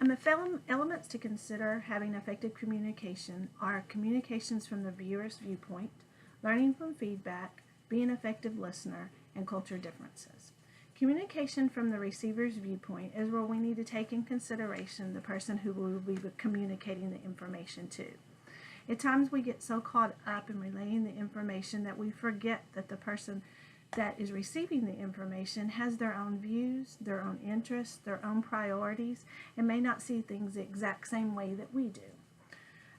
The elements to consider having effective communication are communications from the viewer's viewpoint, learning from feedback, being an effective listener, and culture differences. Communication from the receiver's viewpoint is where we need to take in consideration the person who we will be communicating the information to. At times we get so caught up in relaying the information that we forget that the person that is receiving the information has their own views, their own interests, their own priorities, and may not see things the exact same way that we do.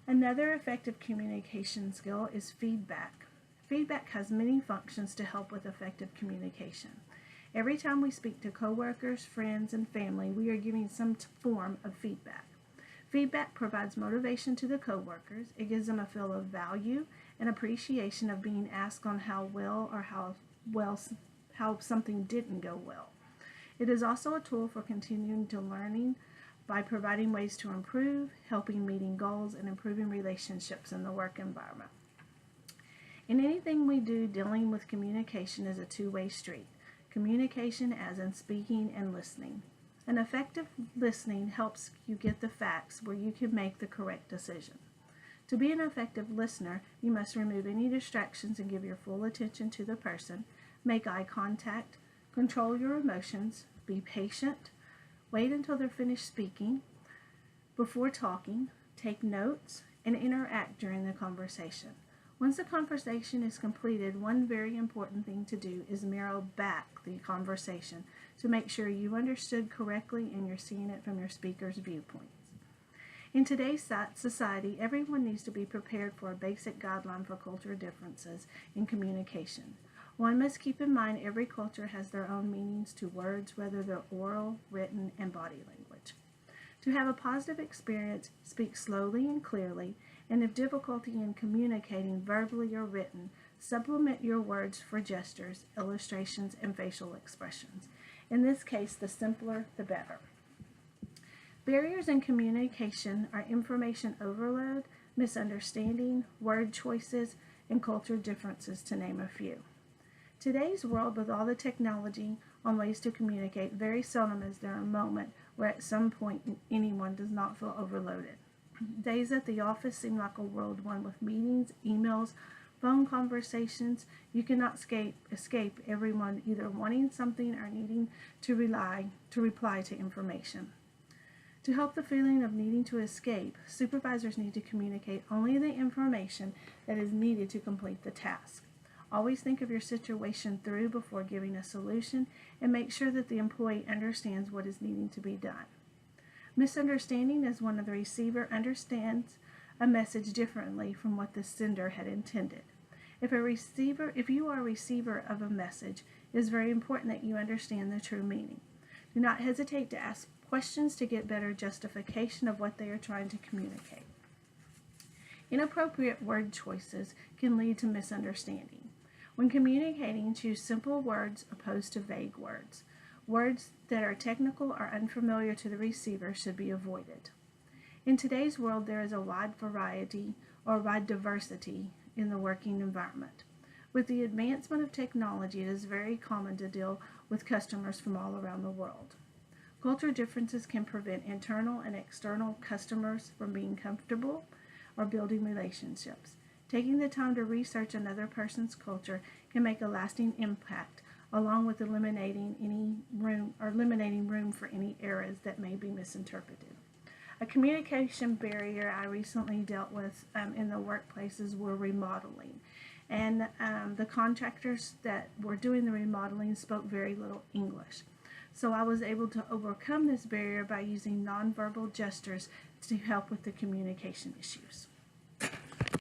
Another effective communication skill is feedback. Feedback has many functions to help with effective communication. Every time we speak to coworkers, friends, and family, we are giving some form of feedback. Feedback provides motivation to the coworkers. It gives them a feel of value and appreciation of being asked on how well or how something didn't go well. It is also a tool for continuing to learning by providing ways to improve, helping meeting goals, and improving relationships in the work environment. In anything we do, dealing with communication is a two-way street. Communication as in speaking and listening. An effective listening helps you get the facts where you can make the correct decision. To be an effective listener, you must remove any distractions and give your full attention to the person, make eye contact, control your emotions, be patient, wait until they're finished speaking before talking, take notes, and interact during the conversation. Once the conversation is completed, one very important thing to do is mirror back the conversation to make sure you understood correctly and you're seeing it from your speaker's viewpoints. In today's society, everyone needs to be prepared for a basic guideline for cultural differences in communication. One must keep in mind every culture has their own meanings to words, whether they're oral, written, and body language. To have a positive experience, speak slowly and clearly, and if difficulty in communicating verbally or written, supplement your words for gestures, illustrations, and facial expressions. In this case, the simpler, the better. Barriers in communication are information overload, misunderstanding, word choices, and culture differences, to name a few. Today's world, with all the technology on ways to communicate, very seldom is there a moment where at some point anyone does not feel overloaded. Days at the office seem like a world one with meetings, emails, phone conversations. You cannot escape everyone either wanting something or needing to reply to information. To help the feeling of needing to escape, supervisors need to communicate only the information that is needed to complete the task. Always think of your situation through before giving a solution and make sure that the employee understands what is needing to be done. Misunderstanding is when the receiver understands a message differently from what the sender had intended. If you are a receiver of a message, it is very important that you understand the true meaning. Do not hesitate to ask questions to get better justification of what they are trying to communicate. Inappropriate word choices can lead to misunderstanding. When communicating, choose simple words opposed to vague words. Words that are technical or unfamiliar to the receiver should be avoided. In today's world, there is a wide variety or wide diversity in the working environment. With the advancement of technology, it is very common to deal with customers from all around the world. Culture differences can prevent internal and external customers from being comfortable or building relationships. Taking the time to research another person's culture can make a lasting impact, along with eliminating room for any errors that may be misinterpreted. A communication barrier I recently dealt with in the workplaces were remodeling. And the contractors that were doing the remodeling spoke very little English. So I was able to overcome this barrier by using nonverbal gestures to help with the communication issues.